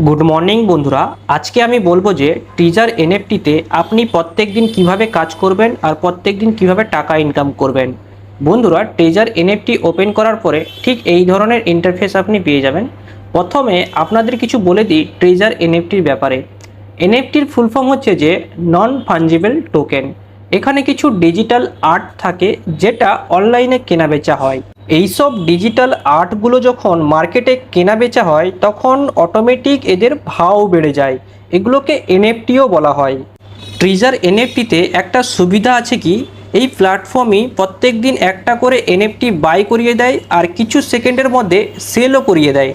Good morning বন্ধুরা, আজকে আমি বলবো যে টিজার এনএফটিতে আপনি প্রত্যেক দিন কীভাবে কাজ করবেন আর প্রত্যেক দিন কীভাবে টাকা ইনকাম করবেন। বন্ধুরা, টিজার এনএফটি ওপেন করার পরে ঠিক এই ধরনের ইন্টারফেস আপনি পেয়ে যাবেন। প্রথমে আপনাদের কিছু বলে দিই টিজার এনএফটির ব্যাপারে। এনএফটির ফুল ফর্ম হচ্ছে যে নন ফাঞ্জিবল টোকেন। এখানে কিছু ডিজিটাল আর্ট থাকে যেটা অনলাইনে কেনাবেচা হয়। এইসব ডিজিটাল আর্টগুলো যখন মার্কেটে কেনাবেচা হয় তখন অটোমেটিক এদের ভাও বেড়ে যায়। এগুলোকে এনএফটিও বলা হয়। ট্রিজার এনএফটিতে একটা সুবিধা আছে কি, এই প্ল্যাটফর্মই প্রত্যেক দিন একটা করে এনএফটি বাই করিয়ে দেয় আর কিছু সেকেন্ডের মধ্যে সেলও করিয়ে দেয়।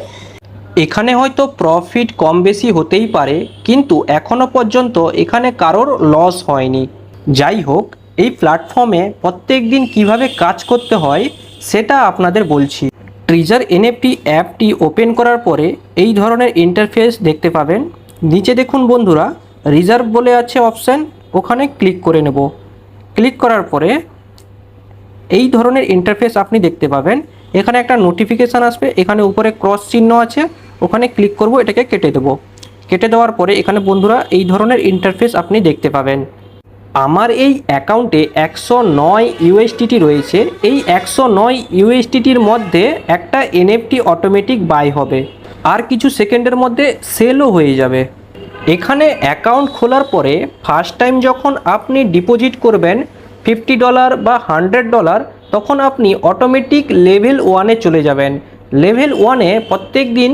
এখানে হয়তো প্রফিট কম বেশি হতেই পারে, কিন্তু এখনও পর্যন্ত এখানে কারোর লস হয়নি। যাই হোক, এই প্ল্যাটফর্মে প্রত্যেক দিন কীভাবে কাজ করতে হয় সেটা আপনাদের বলছি। ট্রিজার এনএফটি অ্যাপটি ওপেন করার পরে এই ধরনের ইন্টারফেস দেখতে পাবেন। নিচে দেখুন বন্ধুরা, রিজার্ভ বলে আছে অপশান, ওখানে ক্লিক করে নেব। ক্লিক করার পরে এই ধরনের ইন্টারফেস আপনি দেখতে পাবেন। এখানে একটা নোটিফিকেশান আসবে, এখানে উপরে ক্রস চিহ্ন আছে, ওখানে ক্লিক করব, এটাকে কেটে দেব। কেটে দেওয়ার পরে এখানে বন্ধুরা এই ধরনের ইন্টারফেস আপনি দেখতে পাবেন। আমার এই অ্যাকাউন্টে 109 ইউএসডিটি রয়েছে। এই 109 ইউএসডিটির মধ্যে একটা এনএফটি অটোমেটিক বাই হবে আর কিছু সেকেন্ডের মধ্যে সেলও হয়ে যাবে। এখানে অ্যাকাউন্ট খোলার পরে ফার্স্ট টাইম যখন আপনি ডিপোজিট করবেন $50 বা $100, তখন আপনি অটোমেটিক লেভেল 1-এ চলে যাবেন। লেভেল 1-এ প্রত্যেক দিন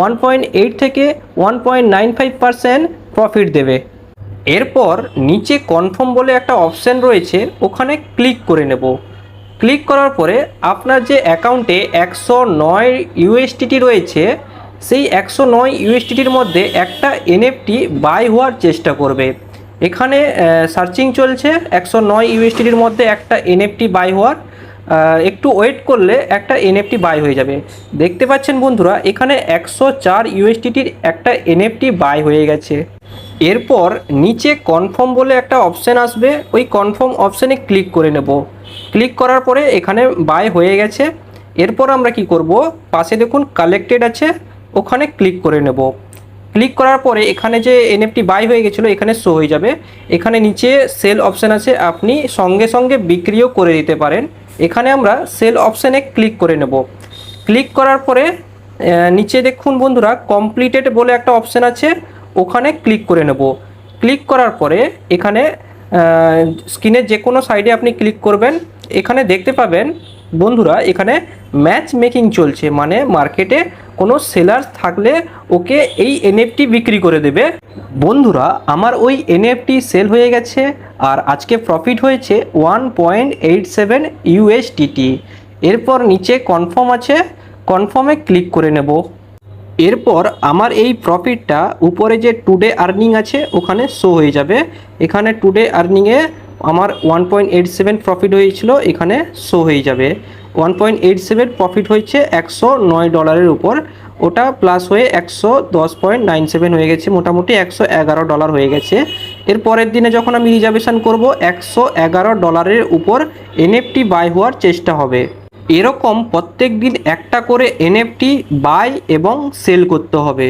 1.8 থেকে 1.95% প্রফিট দেবে। এরপর নিচে কনফার্ম বলে একটা অপশান রয়েছে, ওখানে ক্লিক করে নেব। ক্লিক করার পরে আপনার যে অ্যাকাউন্টে 109 ইউএসডিটি রয়েছে, সেই 109 ইউএসডিটির মধ্যে একটা এনএফটি বাই হওয়ার চেষ্টা করবে। এখানে সার্চিং চলছে 109 ইউএসডিটির মধ্যে একটা এনএফটি বাই হওয়ার। একটু ওয়েট করলে একটা এনএফটি বাই হয়ে যাবে। দেখতে পাচ্ছেন বন্ধুরা, এখানে 104 ইউএসডিটির একটা এনএফটি বাই হয়ে গেছে। এরপর নিচে কনফার্ম বলে একটা অপশান আসবে, ওই কনফার্ম অপশানে ক্লিক করে নেব। ক্লিক করার পরে এখানে বাই হয়ে গেছে। এরপর আমরা কি করব, পাশে দেখুন কালেক্টেড আছে, ওখানে ক্লিক করে নেব। ক্লিক করার পরে এখানে যে এনএফটি বাই হয়ে গেছিলো এখানে শো হয়ে যাবে। এখানে নিচে সেল অপশান আছে, আপনি সঙ্গে সঙ্গে বিক্রিও করে দিতে পারেন। এখানে আমরা সেল অপশানে ক্লিক করে নেব। ক্লিক করার পরে নিচে দেখুন বন্ধুরা কমপ্লিটেড বলে একটা অপশান আছে, ওখানে ক্লিক করে নেব। ক্লিক করার পরে এখানে স্ক্রিনের যে কোনো সাইডে আপনি ক্লিক করবেন। এখানে দেখতে পাবেন বন্ধুরা, এখানে ম্যাচ মেকিং চলছে, মানে মার্কেটে কোনো সেলার থাকলে ওকে এই এনএফটি বিক্রি করে দেবে। বন্ধুরা, আমার ওই এনএফটি সেল হয়ে গেছে আর আজকে প্রফিট হয়েছে 1.87 ইউএসডিটি। এরপর নিচে কনফার্ম আছে, কনফার্মে ক্লিক করে নেব। এরপর আমার এই প্রফিটটা উপরে যে টুডে আর্নিং আছে ওখানে শো হয়ে যাবে। এখানে টুডে আর্নিংয়ে আমার 1.87 প্রফিট হয়েছিল, এখানে শো হয়ে যাবে। 1.87 প্রফিট হয়েছে $109 উপর, ওটা প্লাস হয়ে 110.97 হয়ে গেছে, মোটামুটি $111 হয়ে গেছে। এর পরের দিনে যখন আমি রিজার্ভেশন করব $111 উপর এনএফটি বাই হওয়ার চেষ্টা হবে। এরকম প্রত্যেক দিন একটা করে এনএফটি বাই এবং সেল করতে হবে।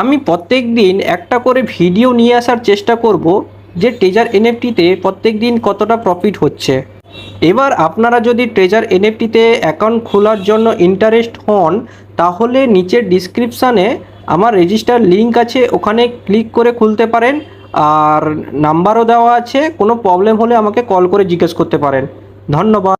আমি প্রত্যেক দিন একটা করে ভিডিও নিয়ে আসার চেষ্টা করব যে ট্রেজার এনএফটিতে প্রত্যেক দিন কতটা প্রফিট হচ্ছে। এবার আপনারা যদি ট্রেজার এনএফটিতে অ্যাকাউন্ট খোলার জন্য ইন্টারেস্ট হন, তাহলে নিচের ডিসক্রিপশানে আমার রেজিস্টার লিঙ্ক আছে, ওখানে ক্লিক করে খুলতে পারেন। আর নাম্বারও দেওয়া আছে, কোনো প্রবলেম হলে আমাকে কল করে জিজ্ঞেস করতে পারেন। ধন্যবাদ।